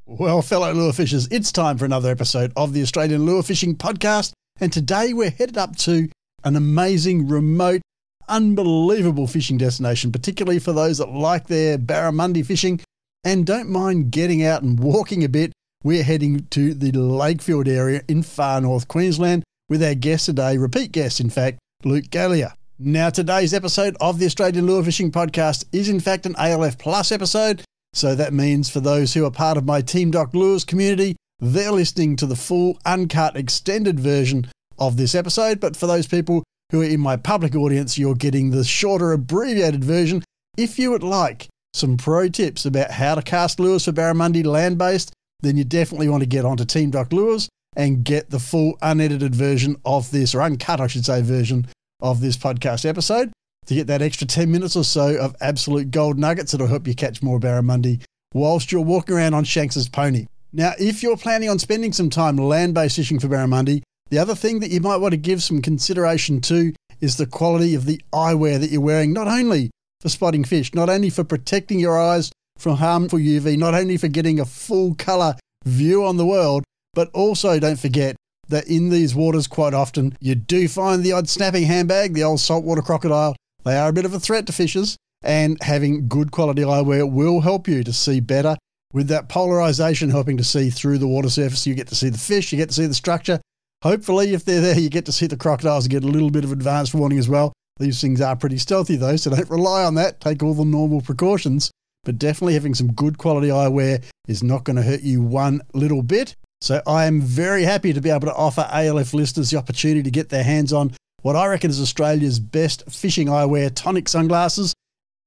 Well, fellow lure fishers, it's time for another episode of the Australian Lure Fishing Podcast, and today we're headed up to an amazing, remote, unbelievable fishing destination, particularly for those that like their barramundi fishing and don't mind getting out and walking a bit. We're heading to the Lakefield area in far north Queensland with our guest today, repeat guest in fact, Luke Galea. Now, today's episode of the Australian Lure Fishing Podcast is in fact an ALF Plus episode. So that means for those who are part of my Team Doc Lures community, they're listening to the full, uncut, extended version of this episode. But for those people who are in my public audience, you're getting the shorter, abbreviated version. If you would like some pro tips about how to cast lures for barramundi land-based, then you definitely want to get onto Team Doc Lures and get the full, unedited version of this, or uncut, I should say, version of this podcast episode, to get that extra 10 minutes or so of absolute gold nuggets that'll help you catch more barramundi whilst you're walking around on Shanks's pony. Now, if you're planning on spending some time land-based fishing for barramundi, the other thing that you might want to give some consideration to is the quality of the eyewear that you're wearing, not only for spotting fish, not only for protecting your eyes from harmful UV, not only for getting a full colour view on the world, but also don't forget that in these waters quite often you do find the odd snapping handbag, the old saltwater crocodile. They are a bit of a threat to fishers, and having good quality eyewear will help you to see better with that polarization, helping to see through the water surface. You get to see the fish, you get to see the structure. Hopefully, if they're there, you get to see the crocodiles and get a little bit of advanced warning as well. These things are pretty stealthy though, so don't rely on that. Take all the normal precautions, but definitely having some good quality eyewear is not going to hurt you one little bit. So I am very happy to be able to offer ALF listeners the opportunity to get their hands on what I reckon is Australia's best fishing eyewear, tonic sunglasses.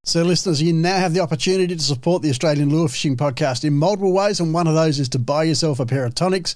So listeners, you now have the opportunity to support the Australian Lure Fishing Podcast in multiple ways, and one of those is to buy yourself a pair of tonics,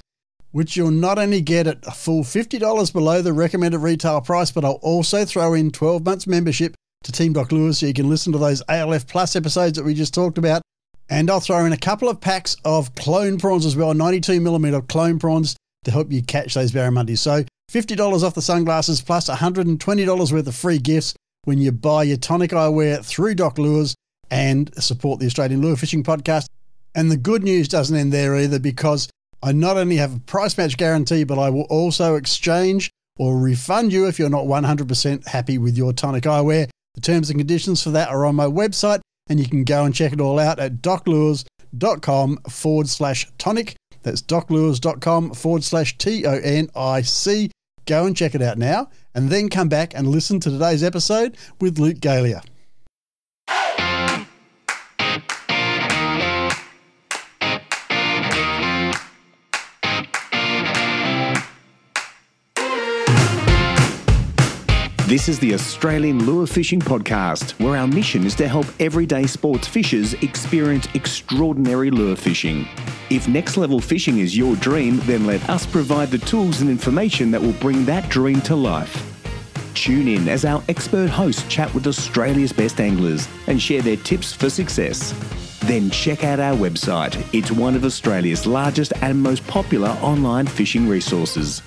which you'll not only get at a full $50 below the recommended retail price, but I'll also throw in 12 months membership to Team Doc Lures so you can listen to those ALF Plus episodes that we just talked about. And I'll throw in a couple of packs of clone prawns as well, 92mm clone prawns to help you catch those barramundi. So $50 off the sunglasses plus $120 worth of free gifts when you buy your tonic eyewear through Doc Lures and support the Australian Lure Fishing Podcast. And the good news doesn't end there either, because I not only have a price match guarantee, but I will also exchange or refund you if you're not 100% happy with your tonic eyewear. The terms and conditions for that are on my website, and you can go and check it all out at doclures.com/tonic. That's doclures.com/TONIC. Go and check it out now, and then come back and listen to today's episode with Luke Galea. This is the Australian Lure Fishing Podcast, where our mission is to help everyday sports fishers experience extraordinary lure fishing. If next level fishing is your dream, then let us provide the tools and information that will bring that dream to life. Tune in as our expert hosts chat with Australia's best anglers and share their tips for success. Then check out our website. It's one of Australia's largest and most popular online fishing resources.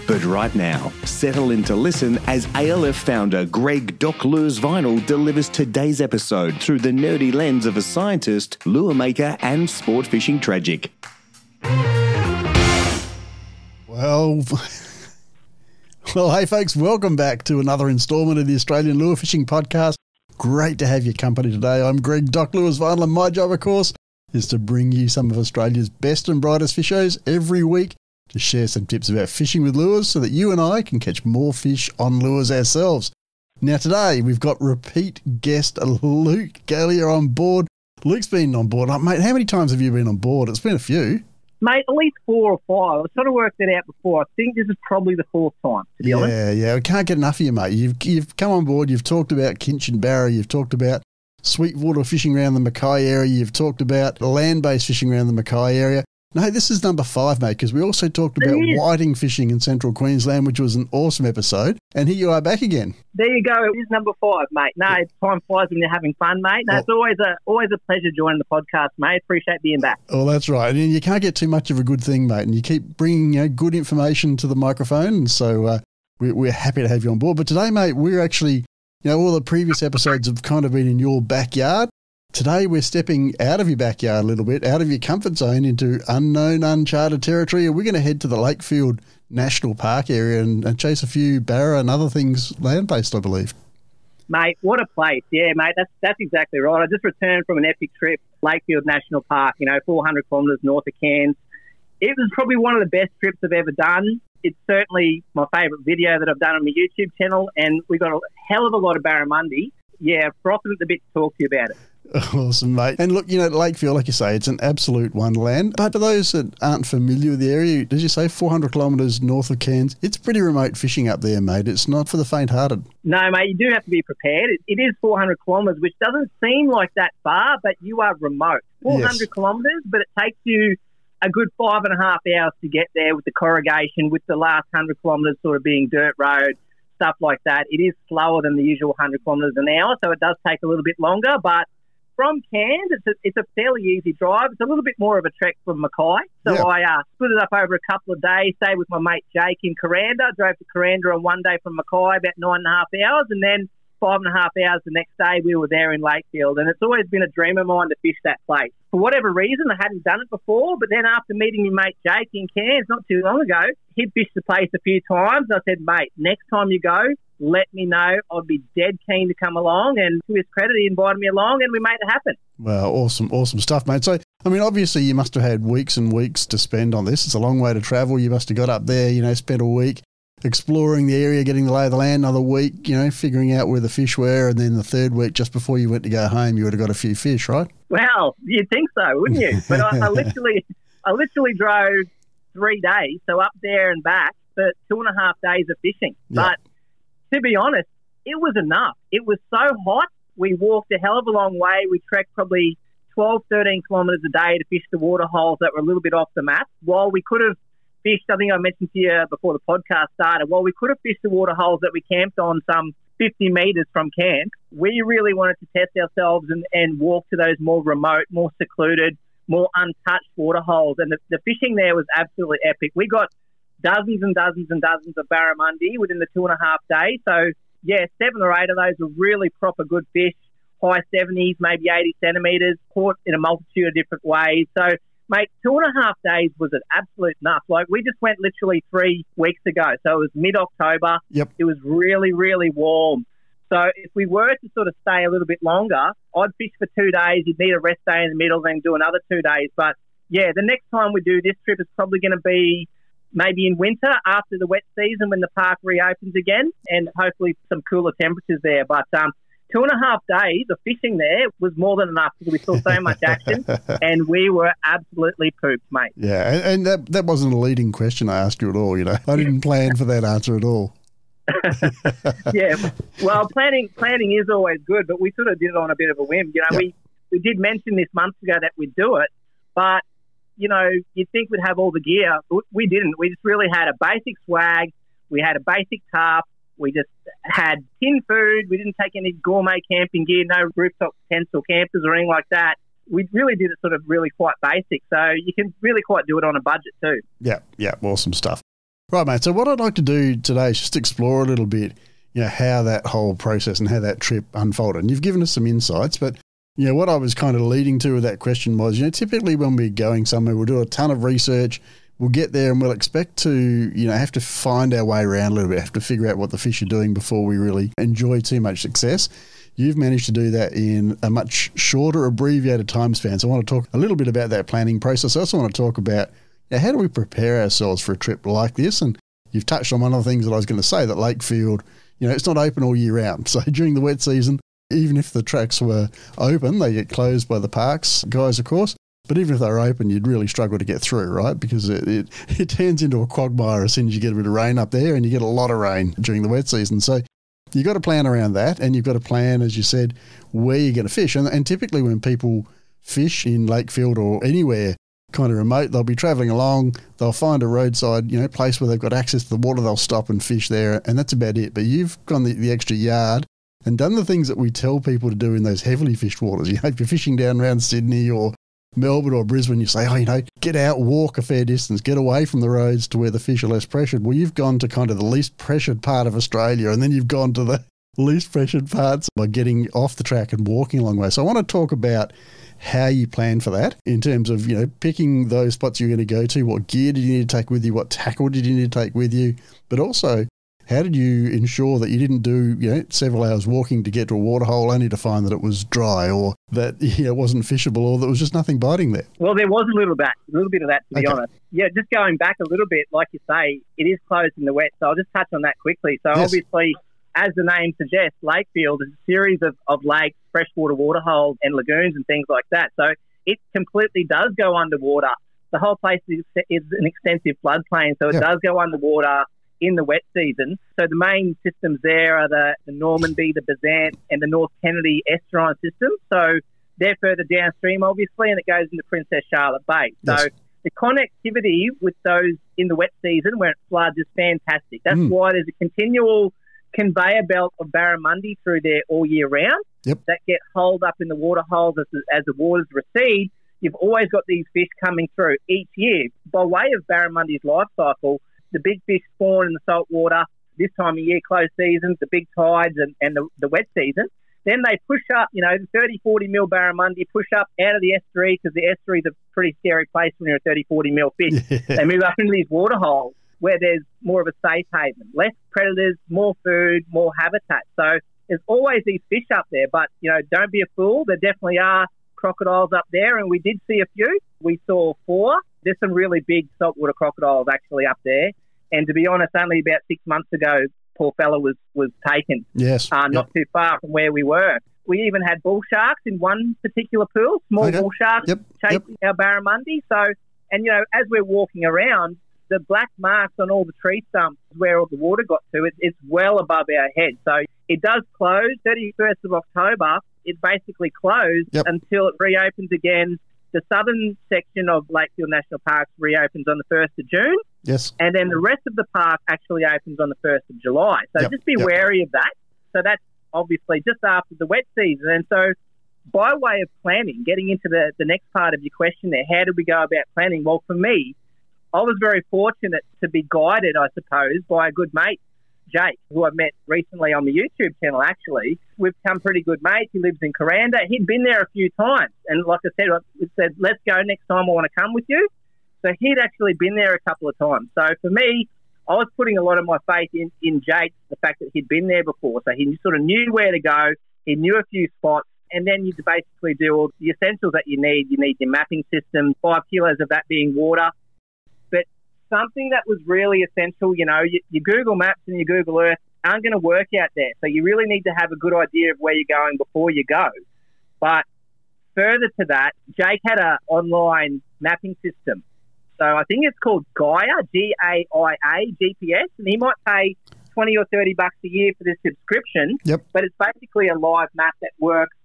But right now, settle in to listen as ALF founder Greg Doc Lures Vinyl delivers today's episode through the nerdy lens of a scientist, lure maker, and sport fishing tragic. Well, hey folks, welcome back to another installment of the Australian Lure Fishing Podcast. Great to have your company today. I'm Greg Doc Lures Vinyl, and my job, of course, is to bring you some of Australia's best and brightest fishers every week, to share some tips about fishing with lures so that you and I can catch more fish on lures ourselves. Now today we've got repeat guest Luke Galea on board. Luke's been on board. Mate, how many times have you been on board? It's been a few. Mate, at least 4 or 5. I was trying to work that out before. I think this is probably the 4th time, to be honest. Yeah, we can't get enough of you, mate. You've come on board, you've talked about Kinch and Barra, you've talked about sweetwater fishing around the Mackay area, you've talked about land-based fishing around the Mackay area. No, this is number 5, mate, because we also talked about whiting fishing in central Queensland, which was an awesome episode. And here you are back again. There you go. It is number 5, mate. No, time flies when you're having fun, mate. No, it's always a pleasure joining the podcast, mate. Appreciate being back. Oh, that's right. And you can't get too much of a good thing, mate. And you keep bringing good information to the microphone. And so we're happy to have you on board. But today, mate, we're actually, all the previous episodes have kind of been in your backyard. Today we're stepping out of your backyard a little bit, out of your comfort zone into unknown, uncharted territory, and we're going to head to the Lakefield National Park area and chase a few barra and other things land-based, I believe. Mate, what a place. Yeah, mate, that's exactly right. I just returned from an epic trip, Lakefield National Park, 400 kilometres north of Cairns. It was probably one of the best trips I've ever done. It's certainly my favourite video that I've done on my YouTube channel, and we got a hell of a lot of barramundi. Yeah, frothing at the bit to talk to you about it. Awesome, mate. And look, Lakefield, like you say, it's an absolute wonderland. But for those that aren't familiar with the area, did you say 400 kilometres north of Cairns? It's pretty remote fishing up there, mate. It's not for the faint-hearted. No, mate, you do have to be prepared. It is 400 kilometres, which doesn't seem like that far, but you are remote. 400 kilometres, but it takes you a good 5.5 hours to get there with the corrugation, with the last 100 kilometres sort of being dirt road, stuff like that. It is slower than the usual 100 kilometres an hour, so it does take a little bit longer. But from Cairns, it's a fairly easy drive. It's a little bit more of a trek from Mackay. So I split it up over a couple of days, stayed with my mate Jake in Kuranda, drove to Kuranda on one day from Mackay, about 9.5 hours, and then 5.5 hours the next day we were there in Lakefield. And it's always been a dream of mine to fish that place. For whatever reason, I hadn't done it before, but then after meeting my mate Jake in Cairns not too long ago, he'd fished the place a few times. I said, mate, next time you go, let me know. I'd be dead keen to come along. And to his credit, he invited me along and we made it happen. Well, awesome stuff, mate. So, obviously you must have had weeks and weeks to spend on this. It's a long way to travel. You must have got up there, spent a week exploring the area, getting the lay of the land, another week, figuring out where the fish were, and then the third week, just before you went to go home, you would have got a few fish, right? Well, you'd think so, wouldn't you? But I literally drove 3 days, so up there and back, for 2.5 days of fishing. Yeah. But to be honest, it was enough. It was so hot. We walked a hell of a long way. We trekked probably 12, 13 kilometres a day to fish the water holes that were a little bit off the map. While we could have fished, I think I mentioned to you before the podcast started, while we could have fished the water holes that we camped on some 50 metres from camp, we really wanted to test ourselves and walk to those more remote, more secluded, more untouched water holes. And the fishing there was absolutely epic. We got dozens and dozens and dozens of barramundi within the 2.5 days. So, 7 or 8 of those were really proper good fish, high 70s, maybe 80 centimetres, caught in a multitude of different ways. So, mate, 2.5 days was an absolute nut. Like, we just went literally 3 weeks ago. So it was mid-October. Yep. It was really, really warm. So if we were to sort of stay a little bit longer, I'd fish for 2 days. You'd need a rest day in the middle, then do another 2 days. But, the next time we do this trip is probably going to be maybe in winter after the wet season when the park reopens again, and hopefully some cooler temperatures there. But 2.5 days of fishing there was more than enough because we saw so much action and we were absolutely pooped, mate. Yeah, and that wasn't a leading question I asked you at all, I didn't plan for that answer at all. Yeah, well, planning is always good, but we sort of did it on a bit of a whim. We did mention this months ago that we'd do it, but, you'd think we'd have all the gear. We didn't. We just really had a basic swag. We had a basic tarp. We just had tin food. We didn't take any gourmet camping gear, no rooftop tents or campers or anything like that. We really did it sort of really quite basic. So you can really quite do it on a budget too. Yeah, awesome stuff. Right, mate, so what I'd like to do today is just explore a little bit, how that whole process and how that trip unfolded. And you've given us some insights, but, what I was kind of leading to with that question was, typically when we're going somewhere, we'll do a ton of research. We'll get there and we'll expect to, have to find our way around a little bit, have to figure out what the fish are doing before we really enjoy too much success. You've managed to do that in a much shorter, abbreviated time span. So I want to talk a little bit about that planning process. I also want to talk about how do we prepare ourselves for a trip like this? And you've touched on one of the things that I was going to say, that Lakefield, it's not open all year round. So during the wet season, even if the tracks were open, they get closed by the parks guys, of course. But even if they're open, you'd really struggle to get through, right? Because it turns into a quagmire as soon as you get a bit of rain up there, and you get a lot of rain during the wet season. So you've got to plan around that, and you've got to plan, as you said, where you're going to fish. And typically when people fish in Lakefield or anywhere kind of remote, they'll be travelling along, they'll find a roadside, place where they've got access to the water, they'll stop and fish there, and that's about it. But you've gone the extra yard and done the things that we tell people to do in those heavily fished waters. If you're fishing down around Sydney or Melbourne or Brisbane, you say, get out, walk a fair distance, get away from the roads to where the fish are less pressured. Well, you've gone to kind of the least pressured part of Australia, and then you've gone to least pressured parts by getting off the track and walking a long way. So I want to talk about how you plan for that in terms of, picking those spots you're going to go to, what gear did you need to take with you, what tackle did you need to take with you, but also how did you ensure that you didn't do, several hours walking to get to a waterhole only to find that it was dry or that it wasn't fishable or there was just nothing biting there? Well, there was a little bit of that, to be honest. Yeah, just going back a little bit, like you say, it is closed in the wet, so I'll just touch on that quickly. So Obviously, as the name suggests, Lakefield is a series of lakes, freshwater waterholes and lagoons and things like that. So it completely does go underwater. The whole place is an extensive floodplain, so it does go underwater in the wet season. So the main systems there are the Normanby, the Bazant and the North Kennedy estuarine system. So they're further downstream, obviously, and it goes into Princess Charlotte Bay. So the connectivity with those in the wet season where it floods is fantastic. That's why there's a continual conveyor belt of barramundi through there all year round that get holed up in the water holes as the waters recede. You've always got these fish coming through each year. By way of barramundi's life cycle, the big fish spawn in the salt water this time of year, closed seasons, the big tides and the wet season. Then they push up, the 30, 40 mil barramundi push up out of the estuary because the estuary is a pretty scary place when you're a 30, 40 mil fish. Yeah. They move up into these water holes where there's more of a safe haven, less predators, more food, more habitat. So there's always these fish up there, but, don't be a fool. There definitely are crocodiles up there, and we did see a few. We saw 4. There's some really big saltwater crocodiles actually up there. And to be honest, only about 6 months ago, poor fella was taken. Yes. Not too far from where we were. We even had bull sharks in one particular pool, small bull sharks chasing our barramundi. So, and as we're walking around, the black marks on all the tree stumps where all the water got to, it's well above our head. So it does close 31st of October. It's basically closed until it reopens again. The southern section of Lakefield National Park reopens on the 1st of June. Yes. And then the rest of the park actually opens on the 1st of July. So just be wary of that. So that's obviously just after the wet season. And so by way of planning, getting into the next part of your question there, how did we go about planning? Well, for me, I was very fortunate to be guided, I suppose, by a good mate, Jake, who I met recently on the YouTube channel, actually. We've become pretty good mates. He lives in Kuranda. He'd been there a few times. And like I said, let's go next time, I want to come with you. So he'd actually been there a couple of times. So for me, I was putting a lot of my faith in Jake, the fact that he'd been there before. So he sort of knew where to go. He knew a few spots. And then you basically do all the essentials that you need. You need your mapping system, 5 kilos of that being water. But something that was really essential, your Google Maps and your Google Earth aren't going to work out there. So you really need to have a good idea of where you're going before you go. But further to that, Jake had an online mapping system. So I think it's called Gaia, Gaia, GPS, and he might pay $20 or $30 a year for this subscription. Yep. But it's basically a live map that works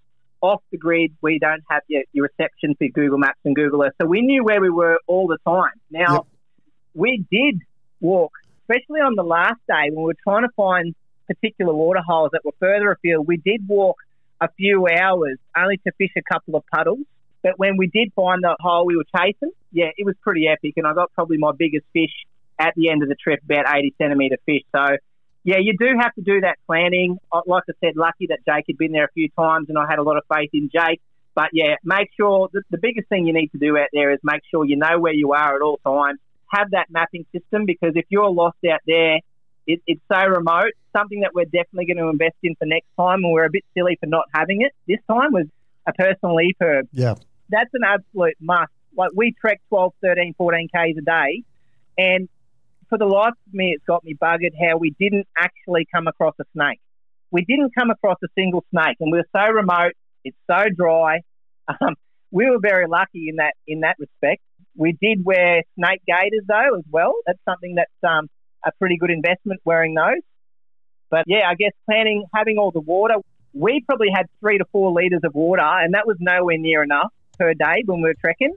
off the grid. We don't have your reception for Google Maps and Google Earth. So we knew where we were all the time. Now, we did walk, especially on the last day when we were trying to find particular water holes that were further afield. We did walk a few hours only to fish a couple of puddles. But when we did find the hole we were chasing, it was pretty epic. And I got probably my biggest fish at the end of the trip, about 80-centimetre fish. So, you do have to do that planning. Like I said, lucky that Jake had been there a few times and I had a lot of faith in Jake. But, make sure the biggest thing you need to do out there is make sure you know where you are at all times. Have that mapping system, because if you're lost out there, it's so remote. Something that we're definitely going to invest in for next time, and we're a bit silly for not having it this time, was a personal EPIRB. Yeah. That's an absolute must. Like, we trek 12, 13, 14 Ks a day, and for the life of me, it's got me buggered how we didn't actually come across a snake. We didn't come across a single snake, and we're so remote. It's so dry. We were very lucky in that respect. We did wear snake gaiters, though, as well. That's something that's a pretty good investment, wearing those. But, I guess planning, having all the water, we probably had 3 to 4 litres of water, and that was nowhere near enough per day when we were trekking.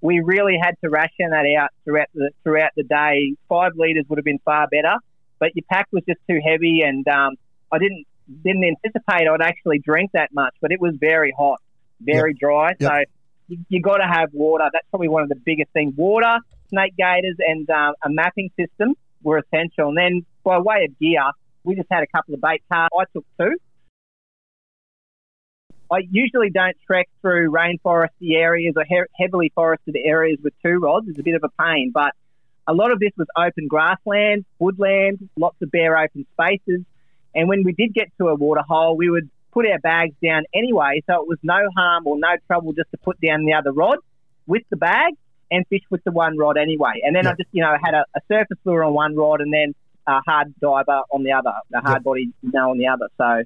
We really had to ration that out throughout the day. 5 litres would have been far better, but your pack was just too heavy, and I didn't anticipate I'd actually drink that much, but it was very hot, very dry. Yep. So you got to have water. That's probably one of the biggest things. Water, snake gaiters, and a mapping system were essential. And then by way of gear, We just had a couple of bait casts. I took 2. I usually don't trek through rainforesty areas or heavily forested areas with 2 rods. It's a bit of a pain, but a lot of this was open grassland, woodland, lots of bare open spaces. And when we did get to a waterhole, we would put our bags down anyway, so it was no harm or no trouble just to put down the other rod with the bag and fish with the one rod anyway. And then I just, had a surface lure on one rod and then a hard diver on the other, a hard body on the other. So,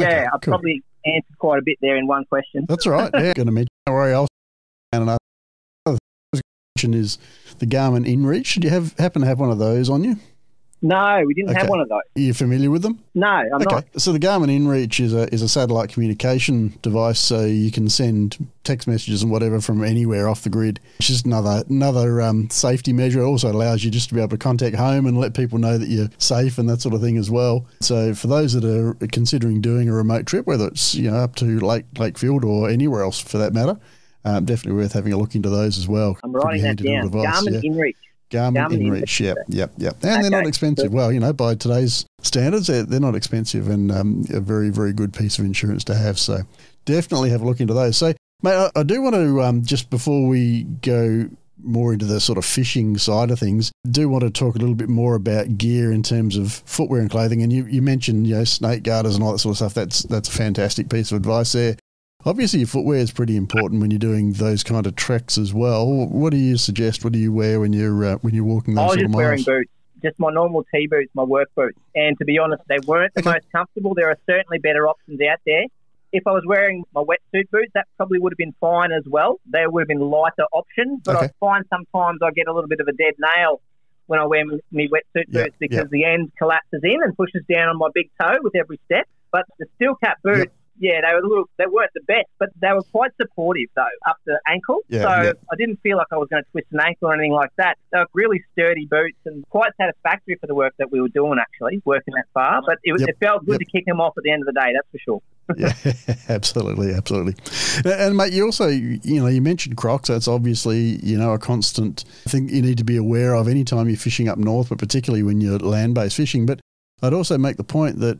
I've probably answered quite a bit there in one question. That's all right. Yeah, going to mention. Don't worry, I'll. And another question is the Garmin InReach. Did you happen to have one of those on you? No, we didn't have one of those. Are you familiar with them? No, I'm not. So the Garmin InReach is a satellite communication device, so you can send text messages and whatever from anywhere off the grid. It's just another safety measure. It also allows you just to be able to contact home and let people know that you're safe and that sort of thing as well. So for those that are considering doing a remote trip, whether it's up to Lakefield or anywhere else for that matter, definitely worth having a look into those as well. I'm writing that down. Garmin InReach. Garmin InReach, yep. And they're not expensive. Well, by today's standards, they're not expensive and a very, very good piece of insurance to have. So definitely have a look into those. So, mate, I do want to, just before we go more into the sort of fishing side of things, do want to talk a little bit more about gear in terms of footwear and clothing. And you mentioned, snake garters and all that sort of stuff. That's a fantastic piece of advice there. Obviously, your footwear is pretty important when you're doing those kind of treks as well. What do you suggest? What do you wear when you're walking those sort of miles? I was just wearing boots, just my normal T boots, my work boots. And to be honest, they weren't the most comfortable. There are certainly better options out there. If I was wearing my wetsuit boots, that probably would have been fine as well. They would have been lighter options. But I find sometimes I get a little bit of a dead nail when I wear my wetsuit boots because the end collapses in and pushes down on my big toe with every step. But the steel cap boots, they weren't the best, but they were quite supportive though, up to ankle. I didn't feel like I was going to twist an ankle or anything like that. They were really sturdy boots and quite satisfactory for the work that we were doing, actually, working that far. But it felt good to kick them off at the end of the day, that's for sure. Yeah, absolutely. And mate, you also, you mentioned Crocs. That's obviously, a constant thing you need to be aware of anytime you're fishing up north, but particularly when you're land-based fishing. But I'd also make the point that,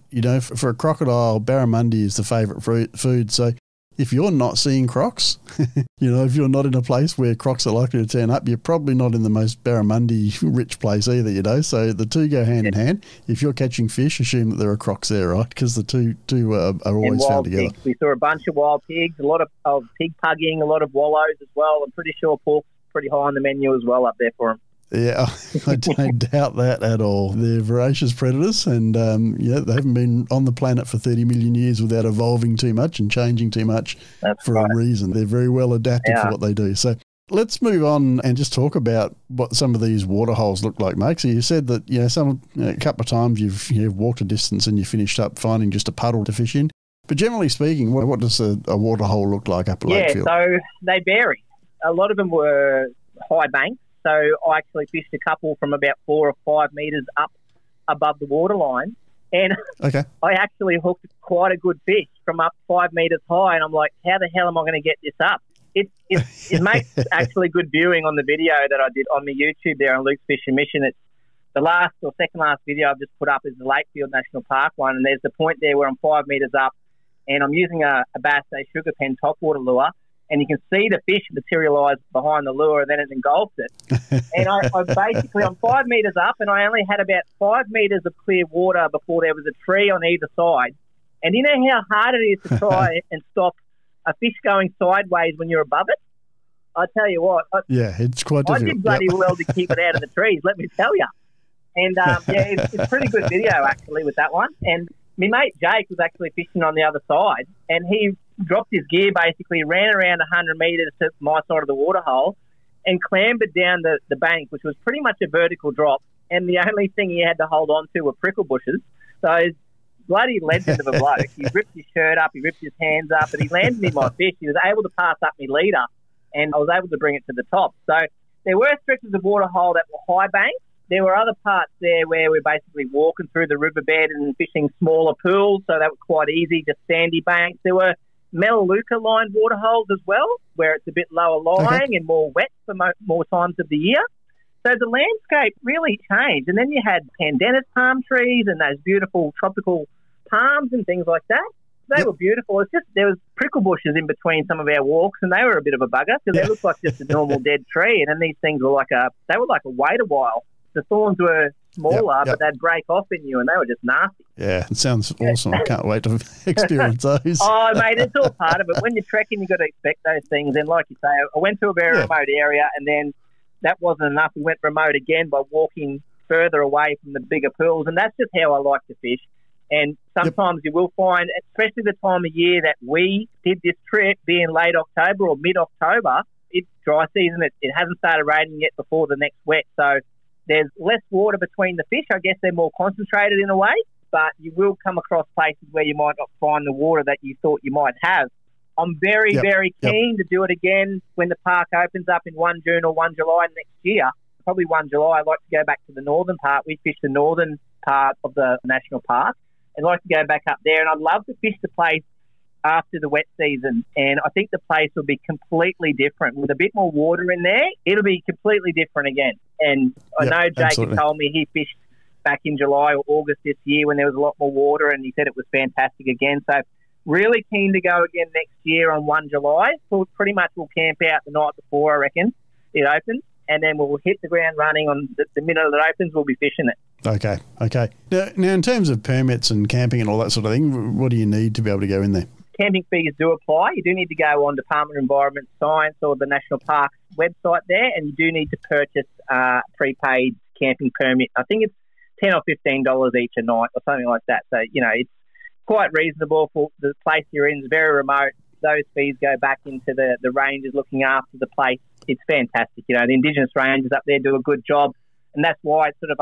for a crocodile, barramundi is the favourite food. So if you're not seeing crocs, if you're not in a place where crocs are likely to turn up, you're probably not in the most barramundi rich place either, So the two go hand in hand. If you're catching fish, assume that there are crocs there, right? Because the two are always found together. Pigs. We saw a bunch of wild pigs, a lot of pig pugging, a lot of wallows as well. I'm pretty sure pork's pretty high on the menu as well up there for them. Yeah, I don't doubt that at all. They're voracious predators and, they haven't been on the planet for 30 million years without evolving too much and changing too much a reason. They're very well adapted for what they do. So let's move on and just talk about what some of these waterholes look like, mate. So you said that, a couple of times you've walked a distance and you finished up finding just a puddle to fish in. But generally speaking, what does a waterhole look like up at Lakefield? Yeah, so they vary. A lot of them were high banks. So I actually fished a couple from about 4 or 5 metres up above the waterline. And I actually hooked quite a good fish from up 5 metres high. And I'm like, how the hell am I going to get this up? It makes actually good viewing on the video that I did on my YouTube there on Luke's Fishing Mission. It's the last or second last video I've just put up is the Lakefield National Park one. And there's the point there where I'm 5 metres up and I'm using a Bassday Sugarpen topwater lure. And you can see the fish materialise behind the lure and then it engulfs it. And I'm 5 metres up and I only had about 5 metres of clear water before there was a tree on either side. And you know how hard it is to try and stop a fish going sideways when you're above it? I tell you what. It's quite difficult. I did bloody well to keep it out of the trees, let me tell you. And, it's a pretty good video, actually, with that one. And my mate Jake was actually fishing on the other side and he dropped his gear, basically ran around 100 metres to my side of the waterhole and clambered down the bank, which was pretty much a vertical drop. And the only thing he had to hold on to were prickle bushes. So he's bloody legend of a bloke. He ripped his shirt up, he ripped his hands up, and he landed me my fish. He was able to pass up my leader, and I was able to bring it to the top. So there were stretches of waterhole that were high banks. There were other parts there where we're basically walking through the riverbed and fishing smaller pools, so that was quite easy, just sandy banks. There were Melaleuca-lined waterholes as well, where it's a bit lower lying and more wet for more times of the year. So the landscape really changed. And then you had pandanus palm trees and those beautiful tropical palms and things like that. They were beautiful. It's just there was prickle bushes in between some of our walks, and they were a bit of a bugger because they looked like just a normal dead tree. And then these things were like wait a while. The thorns were smaller, but they'd break off in you, and they were just nasty. Yeah, it sounds awesome. I can't wait to experience those. Oh, mate, it's all part of it. When you're trekking, you've got to expect those things. And like you say, I went to a very remote area, and then that wasn't enough. We went remote again by walking further away from the bigger pools, and that's just how I like to fish. And sometimes you will find, especially the time of year that we did this trip, being late October or mid-October, it's dry season. It hasn't started raining yet before the next wet. So there's less water between the fish. I guess they're more concentrated in a way, but you will come across places where you might not find the water that you thought you might have. I'm very, very keen to do it again when the park opens up in 1 June or 1 July next year. Probably 1 July. I'd like to go back to the northern part. We fish the northern part of the national park. I'd like to go back up there, and I'd love to fish the place after the wet season. And I think the place will be completely different. With a bit more water in there, it'll be completely different again. And I know Jake had told me he fished back in July or August this year when there was a lot more water, and he said it was fantastic again. So really keen to go again next year on 1 July. So pretty much we'll camp out the night before, I reckon, it opens. And then we'll hit the ground running on the minute it opens. We'll be fishing it. Okay. Now, in terms of permits and camping and all that sort of thing, what do you need to be able to go in there? Camping fees do apply. You do need to go on Department of Environment Science or the National Park website there, and you do need to purchase a prepaid camping permit. I think it's $10 or $15 each a night or something like that. So, it's quite reasonable for the place you're in. It's very remote. Those fees go back into the rangers looking after the place. It's fantastic. The Indigenous rangers up there do a good job, and that's why it's sort of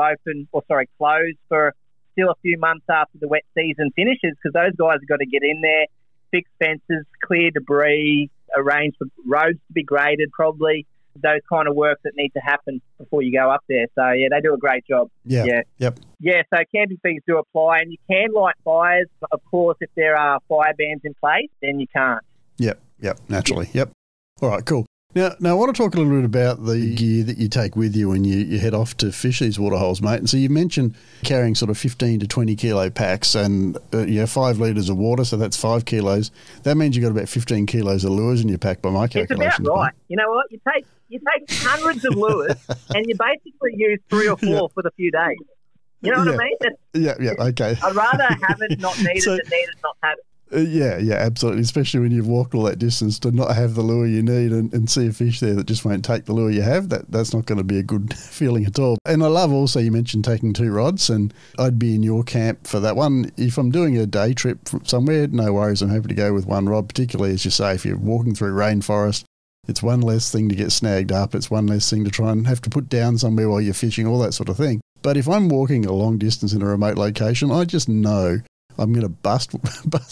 closed for still a few months after the wet season finishes, because those guys have got to get in there, fix fences, clear debris, arrange for roads to be graded probably, those kind of work that need to happen before you go up there. So, they do a great job. Yeah, so camping fees do apply, and you can light fires. Of course, if there are fire bans in place, then you can't. Yep, naturally. Yep. All right, cool. Now, I want to talk a little bit about the gear that you take with you when you head off to fish these waterholes, mate. And so you mentioned carrying sort of 15 to 20 kilo packs and 5 litres of water, so that's 5 kilos. That means you've got about 15 kilos of lures in your pack by my calculations. It's about right. Mate. You know what? You take hundreds of lures and you basically use 3 or 4 for the few days. You know what I mean? Okay. I'd rather have it not need it than need it not have it. Absolutely. Especially when you've walked all that distance to not have the lure you need and see a fish there that just won't take the lure you have. That's not going to be a good feeling at all. And I love also you mentioned taking 2 rods, and I'd be in your camp for that one. If I'm doing a day trip somewhere, no worries. I'm happy to go with 1 rod, particularly as you say, if you're walking through rainforest. It's one less thing to get snagged up. It's one less thing to try and have to put down somewhere while you're fishing, all that sort of thing. But if I'm walking a long distance in a remote location, I just know I'm going to bust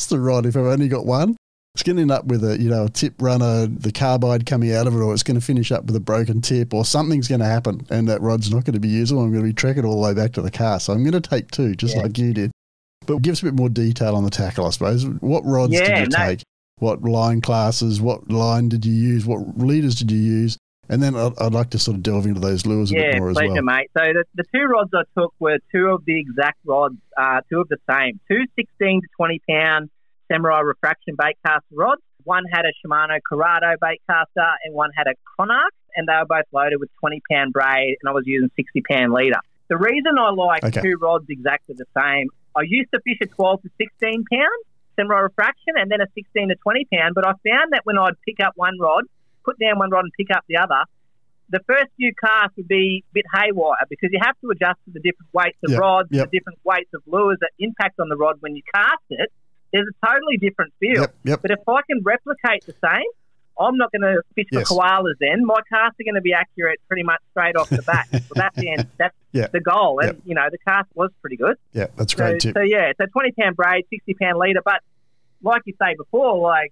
the rod if I've only got one. It's going to end up with a tip runner, the carbide coming out of it, or it's going to finish up with a broken tip, or something's going to happen, and that rod's not going to be usable. I'm going to be trekking all the way back to the car. So I'm going to take 2, just like you did. But give us a bit more detail on the tackle, I suppose. What rods did you take? What line classes? What line did you use? What leaders did you use? And then I'd like to sort of delve into those lures a bit more as well. Yeah, mate. So the 2 rods I took were 2 of the exact rods, 2 of the same. 2 16 to 20-pound Samurai refraction baitcaster rods. One had a Shimano Corrado baitcaster and one had a Chronarch, and they were both loaded with 20-pound braid, and I was using 60-pound leader. The reason I like 2 rods exactly the same, I used to fish a 12 to 16-pound Samurai refraction and then a 16 to 20-pound, but I found that when I'd pick up one rod, put down one rod and pick up the other, the first few casts would be a bit haywire because you have to adjust to the different weights of rods, the different weights of lures that impact on the rod when you cast it. There's a totally different feel. But if I can replicate the same, I'm not going to fish for koalas then. My casts are going to be accurate pretty much straight off the bat. Well, that's the end. That's the goal. And, the cast was pretty good. Yeah, that's a great tip. So 20-pound braid, 60-pound leader. But like you say before,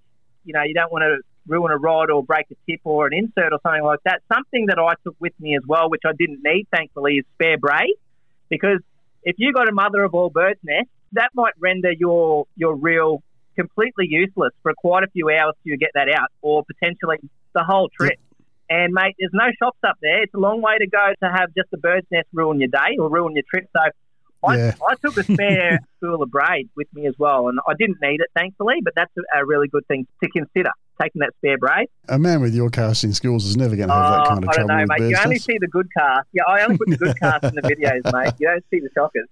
you don't want to ruin a rod or break a tip or an insert or something like that. Something that I took with me as well, which I didn't need, thankfully, is spare braid. Because if you got a mother of all birds nest, that might render your reel completely useless for quite a few hours till you get that out, or potentially the whole trip. And, mate, there's no shops up there. It's a long way to go to have just a bird's nest ruin your day or ruin your trip. So I took a spare spool of braid with me as well, and I didn't need it, thankfully, but that's a really good thing to consider, taking that spare braid. A man with your casting skills is never going to have that kind of trouble with mate. You only see the good cast. Yeah, I only put the good cast in the videos, mate. You don't see the shockers.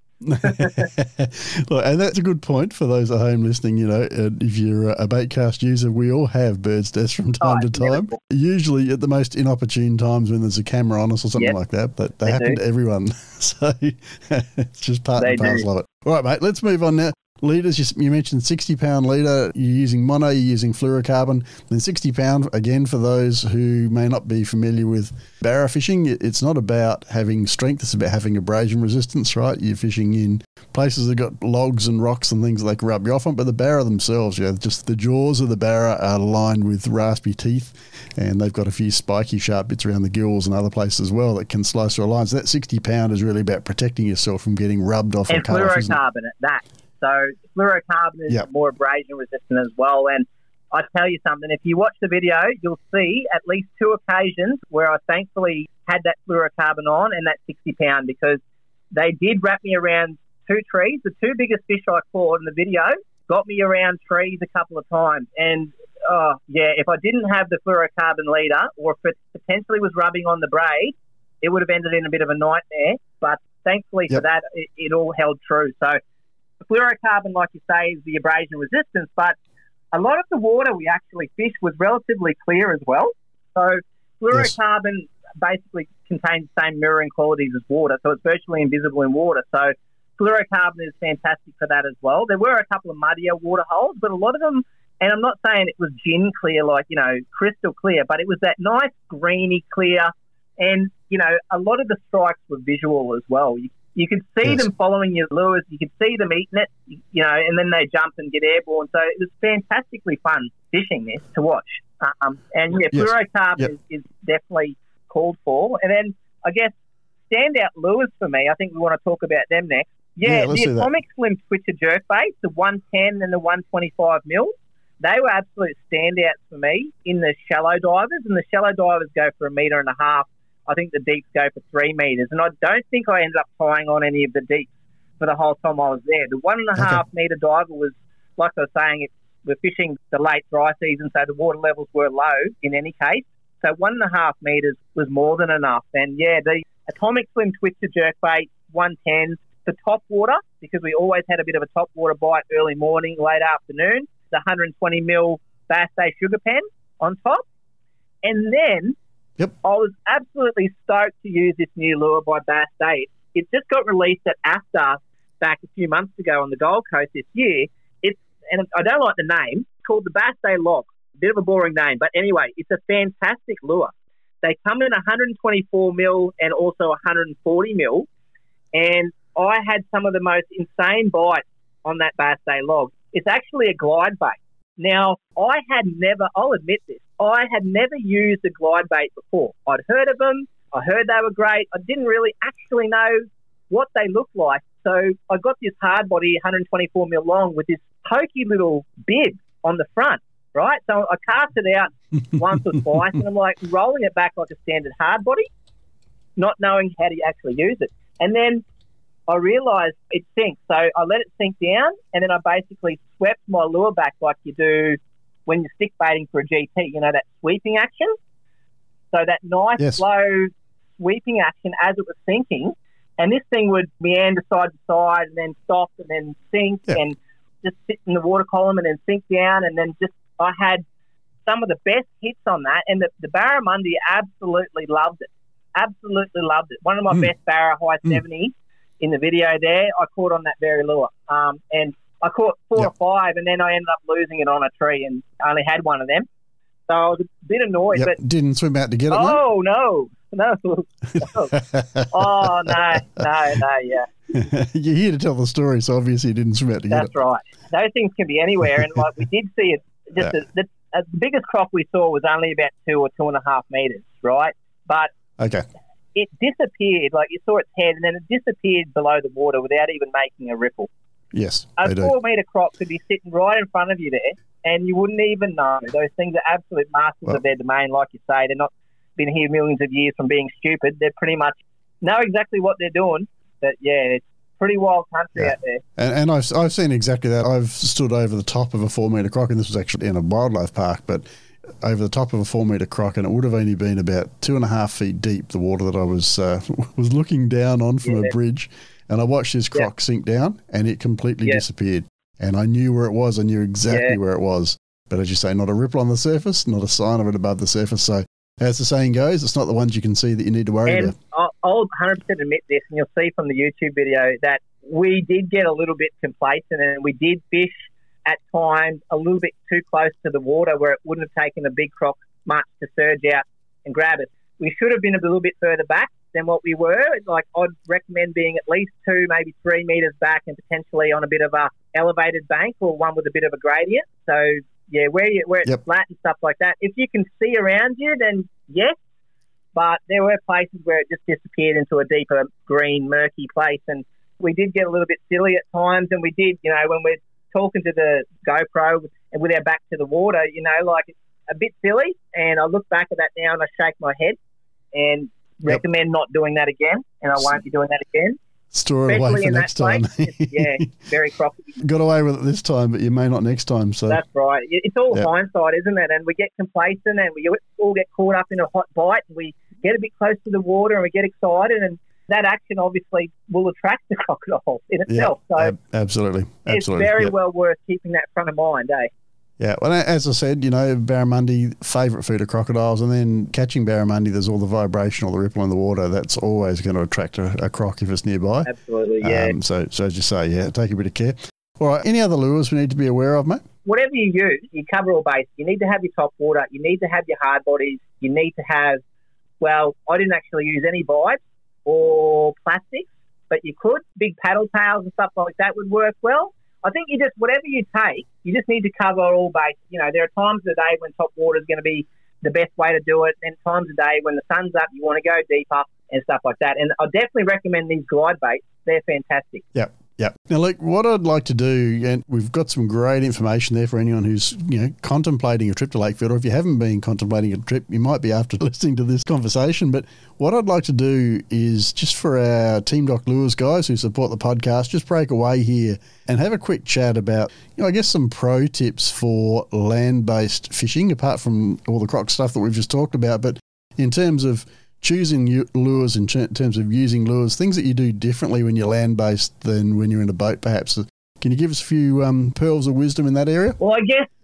Look, and that's a good point for those at home listening. You know, if you're a baitcast user, we all have bird's nests from time to time. Usually at the most inopportune times when there's a camera on us or something like that, but they happen to everyone. So it's just part and parcel of it. All right, mate, let's move on now. Leaders, you mentioned 60-pound leader. You're using mono, you're using fluorocarbon. Then 60-pound, again, for those who may not be familiar with barra fishing, it's not about having strength, it's about having abrasion resistance, right? You're fishing in places that got logs and rocks and things that they can rub you off on, but the barra themselves, just the jaws of the barra are lined with raspy teeth, and they've got a few spiky, sharp bits around the gills and other places as well that can slice through a line. So that 60-pound is really about protecting yourself from getting rubbed off or cut off. And fluorocarbon at that. So fluorocarbon is more abrasion resistant as well. And I tell you something, if you watch the video, you'll see at least 2 occasions where I thankfully had that fluorocarbon on and that 60-pound, because they did wrap me around 2 trees. The 2 biggest fish I caught in the video got me around trees a couple of times. And, if I didn't have the fluorocarbon leader, or if it potentially was rubbing on the braid, it would have ended in a bit of a nightmare. But thankfully for that, it all held true. So fluorocarbon, like you say, is the abrasion resistance, but a lot of the water we actually fished was relatively clear as well. So fluorocarbon basically contains the same mirroring qualities as water, so it's virtually invisible in water. So fluorocarbon is fantastic for that as well. There were a couple of muddier water holes, but a lot of them, and I'm not saying it was gin clear, like, crystal clear, but it was that nice greeny clear, and, a lot of the strikes were visual as well. You could see them following your lures. You could see them eating it, and then they jump and get airborne. So it was fantastically fun fishing this to watch. Fluorocarbon is definitely called for. And then I guess standout lures for me, I think we want to talk about them next. The Atomic Slim Twitcher jerkbaits, the 110 and the 125 mil, they were absolute standouts for me in the shallow divers. And the shallow divers go for 1.5 meters. I think the deeps go for 3 meters, and I don't think I ended up tying on any of the deeps for the whole time I was there. The 1.5 meter diver was, like I was saying, we're fishing the late dry season, so the water levels were low in any case. So 1.5 meters was more than enough. And the Atomic Slim Twitcher jerkbait 110 for top water, because we always had a bit of a top water bite early morning, late afternoon. The 120 mil Bassday Sugarpen on top, and then. I was absolutely stoked to use this new lure by Bassday. It just got released at AFTA back a few months ago on the Gold Coast this year. And I don't like the name. It's called the Bassday Log. A bit of a boring name, but anyway, it's a fantastic lure. They come in 124 mil and also 140 mil, and I had some of the most insane bites on that Bassday Log. It's actually a glide bait. Now, I'll admit this, I had never used a glide bait before. I'd heard of them. I heard they were great. I didn't really actually know what they looked like. So I got this hard body, 124 mil long, with this pokey little bib on the front, right? So I cast it out once or twice, and I'm like rolling it back like a standard hard body, not knowing how to actually use it. And then I realised it sinks. So I let it sink down, and then I basically swept my lure back like you do when you're stick baiting for a GT, that sweeping action. So that nice, slow sweeping action as it was sinking. And this thing would meander side to side and then stop and then sink and just sit in the water column and then sink down. And then I had some of the best hits on that. And the Barramundi absolutely loved it. Absolutely loved it. One of my best Barra high 70s in the video there, I caught on that very lure. And I caught 4 or 5, and then I ended up losing it on a tree and I only had one of them. So I was a bit annoyed. But didn't swim out to get it, Oh, no. Oh, no, yeah. You're here to tell the story, so obviously you didn't swim out to get it. That's right. Those things can be anywhere, and we did see it. The biggest crop we saw was only about 2 or 2.5 meters, right? But it disappeared. Like, you saw its head, and then it disappeared below the water without even making a ripple. Yes, a 4 metre crop could be sitting right in front of you there, and you wouldn't even know. Those things are absolute masters of their domain, like you say. been here millions of years from being stupid. They pretty much know exactly what they're doing. But, yeah, it's pretty wild country out there. And I've seen exactly that. I've stood over the top of a 4-metre croc, and this was actually in a wildlife park, but over the top of a 4-metre croc, and it would have only been about 2.5 feet deep, the water that I was was looking down on from a bridge. And I watched this croc sink down, and it completely disappeared. And I knew where it was. I knew exactly where it was. But as you say, not a ripple on the surface, not a sign of it above the surface. So as the saying goes, it's not the ones you can see that you need to worry about. I'll 100% admit this, and you'll see from the YouTube video that we did get a little bit complacent, and we did fish at times a little bit too close to the water where it wouldn't have taken a big croc much to surge out and grab us. We should have been a little bit further back than what we were. Like, I'd recommend being at least 2, maybe 3 metres back, and potentially on a bit of a elevated bank or one with a bit of a gradient. So, yeah, where it's flat and stuff like that. If you can see around you, then yes. But there were places where it just disappeared into a deeper green, murky place. And we did get a little bit silly at times. And we did, when we're talking to the GoPro and with our back to the water, like, it's a bit silly. And I look back at that now and I shake my head and recommend not doing that again. And I won't be doing that again. Store it away for next time. Very crocky. Got away with it this time, but you may not next time. So that's right. It's all hindsight, isn't it? And we get complacent, and we all get caught up in a hot bite, and we get a bit close to the water, and we get excited, and that action obviously will attract the crocodile in itself. So absolutely. It's very well worth keeping that front of mind, eh? Yeah, well, as I said, barramundi, favourite food of crocodiles, and then catching barramundi, there's all the vibration, all the ripple in the water. That's always going to attract a croc if it's nearby. Absolutely, yeah. So as you say, take a bit of care. All right, any other lures we need to be aware of, mate? Whatever you use, you cover all bases. You need to have your top water. You need to have your hard bodies. You need to have, I didn't actually use any vibes or plastics, but you could. Big paddle tails and stuff like that would work well. I think whatever you take, you just need to cover all bases. There are times of the day when top water is going to be the best way to do it, and times of the day when the sun's up, you want to go deeper and stuff like that. And I definitely recommend these glide baits. They're fantastic. Yep. Now, Luke, what I'd like to do, and we've got some great information there for anyone who's, contemplating a trip to Lakefield, or if you haven't been contemplating a trip, you might be after listening to this conversation. But what I'd like to do is, just for our Team Doc Lures guys who support the podcast, just break away here and have a quick chat about, I guess, some pro tips for land-based fishing, apart from all the croc stuff that we've just talked about. But in terms of choosing lures, in terms of using lures, things that you do differently when you're land-based than when you're in a boat, perhaps. Can you give us a few pearls of wisdom in that area? Well,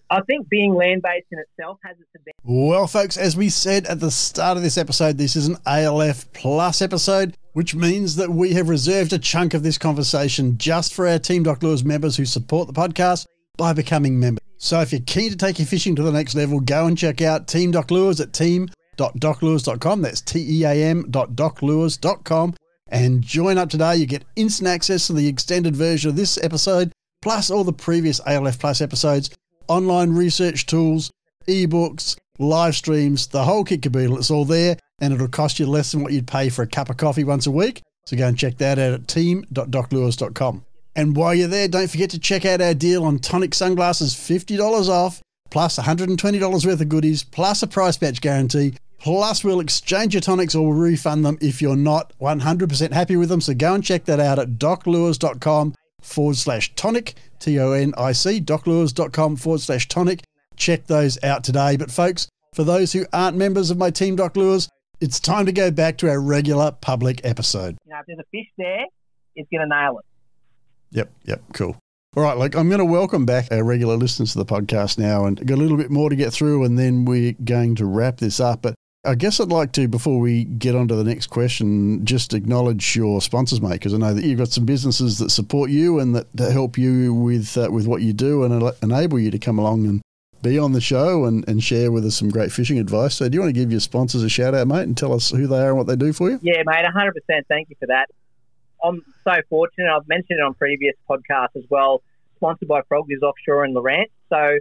I think being land-based in itself has its advantage. Well, folks, as we said at the start of this episode, this is an ALF Plus episode, which means that we have reserved a chunk of this conversation just for our Team Doc Lures members who support the podcast by becoming members. So if you're keen to take your fishing to the next level, go and check out Team Doc Lures at team.doclures.com. That's team.doclures.com. And join up today. You get instant access to the extended version of this episode, plus all the previous ALF Plus episodes, online research tools, ebooks, live streams, the whole kit caboodle. It's all there, and it'll cost you less than what you'd pay for a cup of coffee once a week. So go and check that out at team.doclures.com. And while you're there, don't forget to check out our deal on Tonic sunglasses, $50 off, plus $120 worth of goodies, plus a price match guarantee. Plus, we'll exchange your tonics or we'll refund them if you're not 100% happy with them. So go and check that out at doclures.com/tonic, TONIC, doclures.com/tonic. Check those out today. But folks, for those who aren't members of my Team Doc Lures, it's time to go back to our regular public episode. If there's a fish there, it's going to nail it. Yep, cool. All right, Luke, I'm going to welcome back our regular listeners to the podcast now, and got a little bit more to get through, and then we're going to wrap this up. But I guess I'd like to, before we get on to the next question, just acknowledge your sponsors, mate, because I know that you've got some businesses that support you and that help you with what you do and enable you to come along and be on the show and share with us some great fishing advice. So do you want to give your sponsors a shout out, mate, and tell us who they are and what they do for you? Yeah, mate, 100%. Thank you for that. I'm so fortunate. I've mentioned it on previous podcasts as well. Sponsored by Froggies Offshore in Lorant. So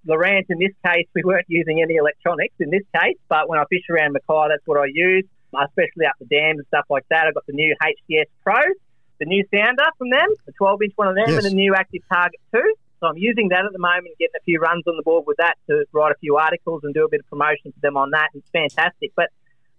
Lorant, in this case, we weren't using any electronics in this case, but when I fish around Mackay, that's what I use, especially up the dams and stuff like that. I've got the new HDS Pro, the new sounder from them, the 12-inch one of them, and the new Active Target 2. So I'm using that at the moment, getting a few runs on the board with that to write a few articles and do a bit of promotion for them on that. It's fantastic. But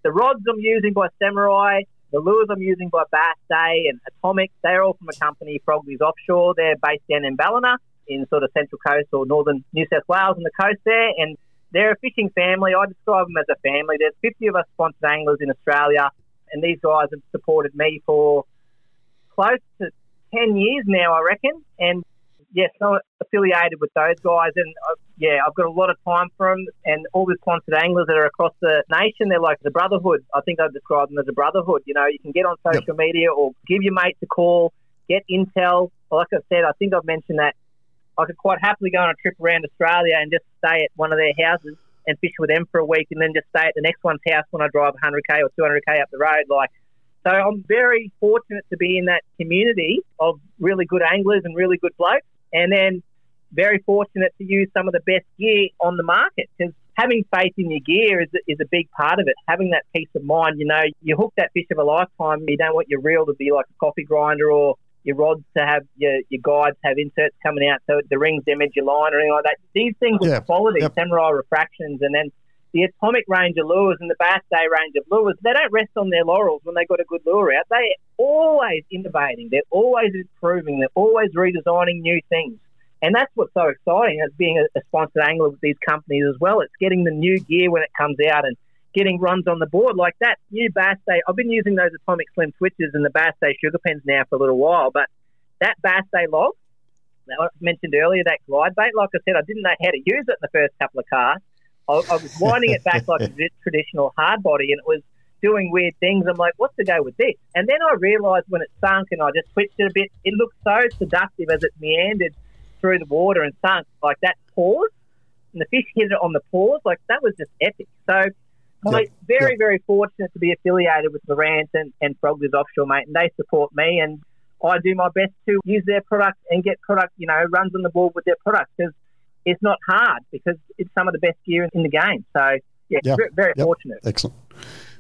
The rods I'm using by Samurai, the lures I'm using by Bassday and Atomic, they're all from a company, Frogleys Offshore. They're based down in Ballina in sort of Central Coast or northern New South Wales on the coast there. And they're a fishing family. I describe them as a family. There's 50 of us sponsored anglers in Australia, and these guys have supported me for close to 10 years now, I reckon. And yes, I'm affiliated with those guys, and I've got a lot of time for them. And all the sponsored anglers that are across the nation, they're like the brotherhood. I think I've described them as a brotherhood. You know, you can get on social media or give your mates a call, get intel. Like I said, I think I've mentioned that I could quite happily go on a trip around Australia and just stay at one of their houses and fish with them for a week, and then just stay at the next one's house when I drive 100k or 200k up the road. So I'm very fortunate to be in that community of really good anglers and really good blokes. And then very fortunate to use some of the best gear on the market, because having faith in your gear is a big part of it. Having that peace of mind, you know, you hook that fish of a lifetime. You don't want your reel to be like a coffee grinder, or your rods to have your guides have inserts coming out so the rings damage your line or anything like that. These things are quality, Samurai refractions, and then the Atomic range of lures and the Bassday range of lures, they don't rest on their laurels when they got a good lure out. They're always innovating. They're always improving. They're always redesigning new things. And that's what's so exciting as being a sponsored angler with these companies as well. It's getting the new gear when it comes out and getting runs on the board like that. New Bassday, I've been using those Atomic Slim Twitches and the Bassday Sugarpens now for a little while, but that Bassday log that I mentioned earlier, that glide bait, like I said, I didn't know how to use it in the first couple of casts. I was winding it back like a traditional hard body, and it was doing weird things. I'm like, what's the go with this? And then I realised when it sunk and I just twitched it a bit, it looked so seductive as it meandered through the water and sunk, like that pause, and the fish hit it on the pause. Like, that was just epic. So I'm very fortunate to be affiliated with Lowrance and Frogleys Offshore, mate, and they support me, and I do my best to use their product and get product, you know, runs on the board with their product, because it's not hard, because it's some of the best gear in the game. So, very fortunate. Excellent.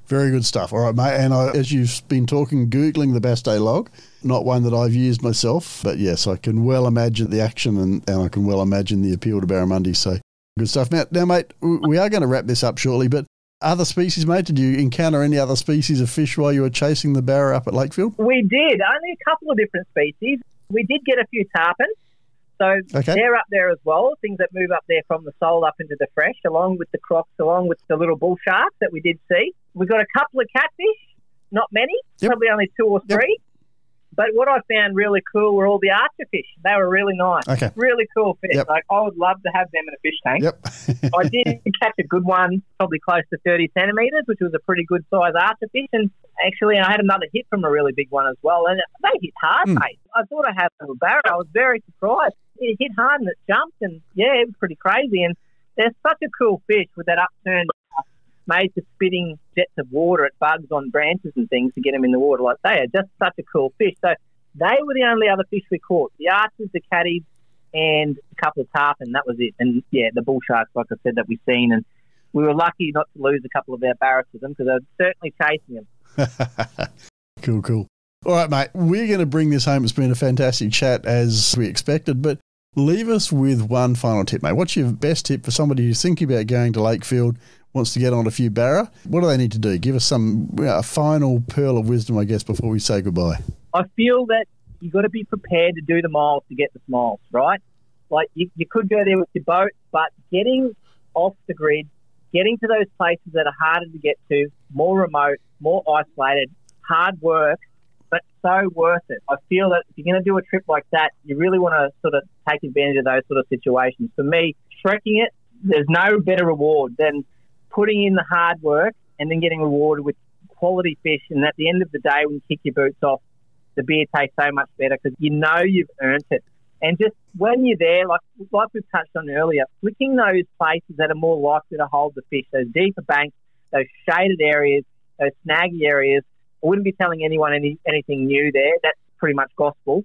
Very good stuff. All right, mate. And as you've been talking, Googling the Bassday log, not one that I've used myself, but yes, I can well imagine the action and I can well imagine the appeal to barramundi. So, good stuff. Now, mate, we are going to wrap this up shortly, but other species, mate, did you encounter any other species of fish while you were chasing the barra up at Lakefield? We did. Only a couple of different species. We did get a few tarpons. So they're up there as well, things that move up there from the sole up into the fresh, along with the crocs, along with the little bull sharks that we did see. We got a couple of catfish, not many, probably only 2 or 3. But what I found really cool were all the archer fish. They were really nice. Okay. Really cool fish. Like, I would love to have them in a fish tank. I did catch a good one, probably close to 30 centimetres, which was a pretty good size archer fish. And actually, I had another hit from a really big one as well. And they hit hard, mate. I thought I had a little barra. I was very surprised. It hit hard and it jumped, and it was pretty crazy. And they're such a cool fish with that upturned made for spitting jets of water at bugs on branches and things to get them in the water. Like, they are just such a cool fish. So they were the only other fish we caught. The archers, the catties, and a couple of tarpon. That was it. And the bull sharks, like I said, that we've seen. And we were lucky not to lose a couple of our barras to them, because they were certainly chasing them. Cool. All right, mate, we're going to bring this home. It's been a fantastic chat, as we expected, but leave us with one final tip, mate. What's your best tip for somebody who's thinking about going to Lakefield, wants to get on a few barra? What do they need to do? Give us a final pearl of wisdom, I guess, before we say goodbye. I feel that you've got to be prepared to do the miles to get the smiles, right? Like, you could go there with your boat, but getting off the grid, getting to those places that are harder to get to, more remote, more isolated, hard work, but so worth it. I feel that if you're going to do a trip like that, you really want to sort of take advantage of those sort of situations. For me, trekking it, there's no better reward than putting in the hard work and then getting rewarded with quality fish. And at the end of the day, when you kick your boots off, the beer tastes so much better, because you know you've earned it. And just when you're there, like we've touched on earlier, flicking those places that are more likely to hold the fish, those deeper banks, those shaded areas, those snaggy areas. I wouldn't be telling anyone anything new there. That's pretty much gospel.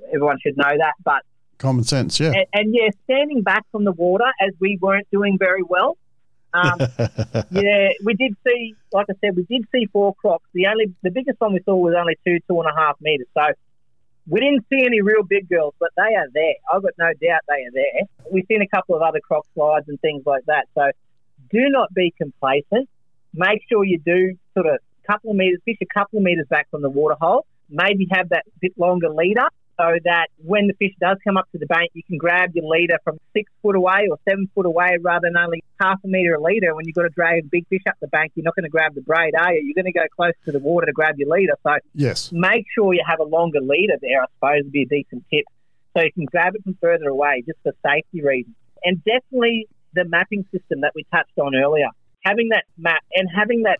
Everyone should know that. But common sense, yeah. And standing back from the water, as we weren't doing very well. We did see, like I said, 4 crocs. The biggest one we saw was only 2.5 meters. So we didn't see any real big girls, but they are there. I've got no doubt they are there. We've seen a couple of other croc slides and things like that. So do not be complacent. Make sure you do sort of fish a couple of metres back from the water hole, maybe have that bit longer leader so that when the fish does come up to the bank, you can grab your leader from 6 foot away or 7 foot away rather than only half a metre a leader. When you've got to drag a big fish up the bank, you're not going to grab the braid, are you? You're going to go close to the water to grab your leader. So yes, make sure you have a longer leader there, I suppose, would be a decent tip. So you can grab it from further away just for safety reasons. And definitely the mapping system that we touched on earlier. Having that map and having that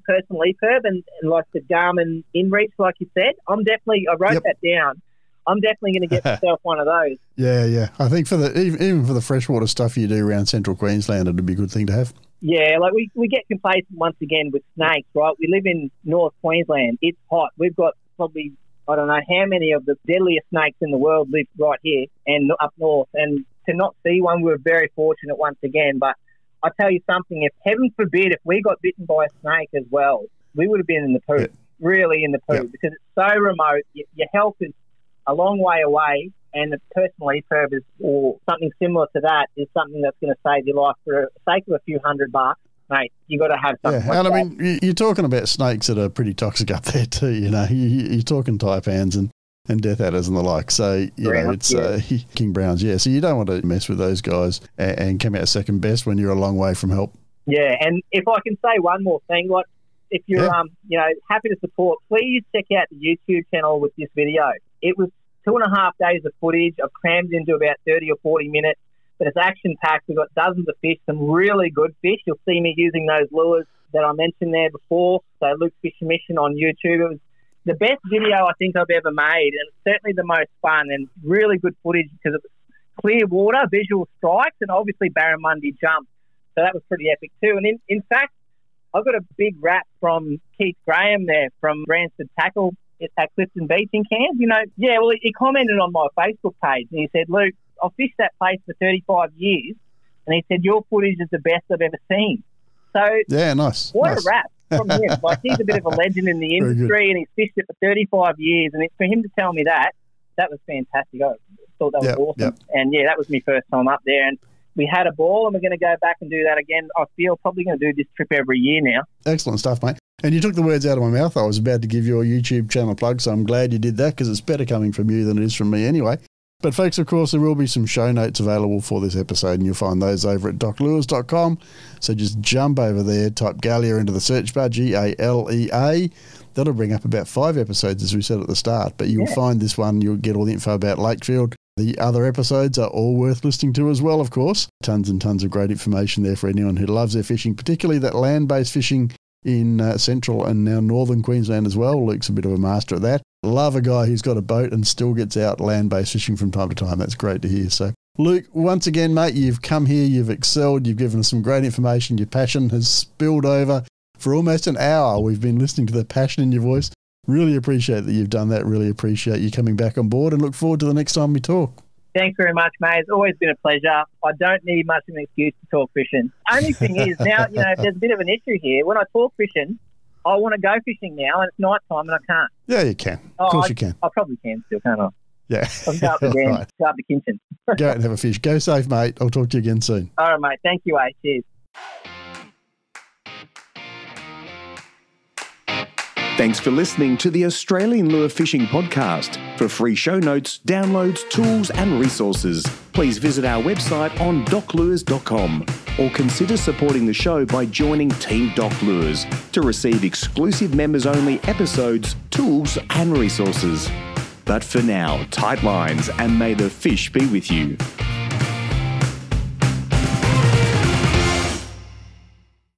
personal EPIRB and like the Garmin InReach, like you said, I wrote that down. I'm definitely going to get myself one of those. Yeah. I think for even for the freshwater stuff you do around central Queensland, it'd be a good thing to have. Yeah, like we get complacent once again with snakes, right? We live in North Queensland. It's hot. We've got probably, I don't know how many of the deadliest snakes in the world live right here and up north. And to not see one, we were very fortunate once again. But I'll tell you something, if heaven forbid, if we got bitten by a snake as well, we would have been in the poo, really in the poo, because it's so remote. Your health is a long way away, and the personal EPIRB or something similar to that is something that's going to save your life for the sake of a few $100, mate. You got to have something. Yeah, and I mean, you're talking about snakes that are pretty toxic up there too. You know, you're talking taipans and death adders and the like. So, it's king browns. Yeah, so you don't want to mess with those guys and come out second best when you're a long way from help. Yeah, and if I can say one more thing, like if you're happy to support, please check out the YouTube channel with this video. It was 2.5 days of footage. I've crammed into about 30 or 40 minutes, but it's action-packed. We've got dozens of fish, some really good fish. You'll see me using those lures that I mentioned there before. So Luke Fishing Mission on YouTube. It was the best video I think I've ever made, and certainly the most fun and really good footage because it was clear water, visual strikes, and obviously Barramundi jump. So that was pretty epic too. And in fact, I got a big rap from Keith Graham there from Bransford Tackle at Clifton Beach in Cairns. He commented on my Facebook page and he said, Luke, I've fished that place for 35 years, and he said, your footage is the best I've ever seen. So yeah, nice. What a rap from him. Like, he's a bit of a legend in the industry and he's fished it for 35 years, and for him to tell me that was fantastic. I thought that was awesome. Yep. And that was my first time up there, and we had a ball, and we're going to go back and do that again. I feel probably going to do this trip every year now. Excellent stuff, mate. And you took the words out of my mouth. I was about to give your YouTube channel plug, so I'm glad you did that because it's better coming from you than it is from me anyway. But folks, of course, there will be some show notes available for this episode, and you'll find those over at doclures.com. So just jump over there, type Galea into the search bar, Galea. That'll bring up about 5 episodes, as we said at the start. But you'll find this one, you'll get all the info about Lakefield. The other episodes are all worth listening to as well, of course. Tons and tons of great information there for anyone who loves their fishing, particularly that land-based fishing in central and now northern Queensland as well. Luke's a bit of a master at that. Love a guy who's got a boat and still gets out land-based fishing from time to time. That's great to hear. So, Luke, once again, mate, you've come here, you've excelled, you've given us some great information. Your passion has spilled over for almost an hour. We've been listening to the passion in your voice. Really appreciate that you've done that. Really appreciate you coming back on board, and look forward to the next time we talk. Thanks very much, mate. It's always been a pleasure. I don't need much of an excuse to talk fishing. Only thing is now, there's a bit of an issue here. When I talk fishing, I want to go fishing now, and it's night time, and I can't. Yeah, you can. Of course you can. I probably can still, can't I? Yeah. I'll go up again. Right. Go up the kitchen. Go out and have a fish. Go safe, mate. I'll talk to you again soon. All right, mate. Thank you, Cheers. Thanks for listening to the Australian Lure Fishing Podcast. For free show notes, downloads, tools and resources, please visit our website on doclures.com or consider supporting the show by joining Team Doc Lures to receive exclusive members-only episodes, tools and resources. But for now, tight lines and may the fish be with you.